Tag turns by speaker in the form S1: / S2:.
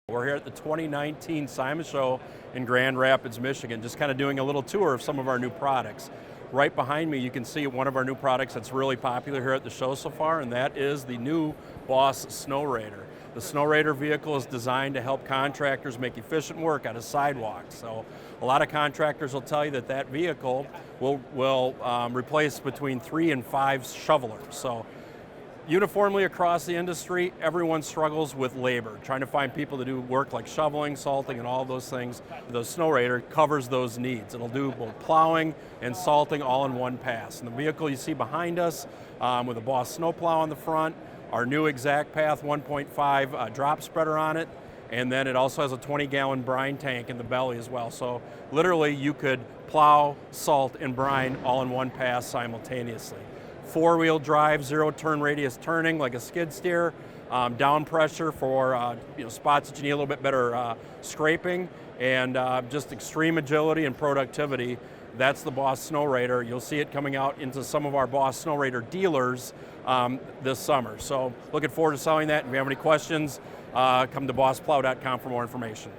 S1: We're here at the 2019 SIMA Show in Grand Rapids, Michigan, just kind of doing a little tour of some of our new products. Right behind me, you can see one of our new products that's really popular here at the show so far, and that is the new Boss Snowrator. The Snowrator vehicle is designed to help contractors make efficient work out of sidewalks. So a lot of contractors will tell you that that vehicle will replace between 3 and 5 shovelers. So uniformly across the industry, everyone struggles with labor, trying to find people to do work like shoveling, salting, and all those things. The Snowrator covers those needs. It'll do both plowing and salting all in one pass. And the vehicle you see behind us with a Boss snowplow on the front, our new Exact Path 1.5 drop spreader on it, and then it also has a 20-gallon brine tank in the belly as well. So literally you could plow, salt, and brine all in one pass simultaneously. 4-wheel drive, 0 turn radius turning like a skid steer, down pressure for spots that you need a little bit better scraping, and just extreme agility and productivity. That's the Boss Snowrator. You'll see it coming out into some of our Boss Snowrator dealers this summer. So looking forward to selling that. If you have any questions, come to bossplow.com for more information.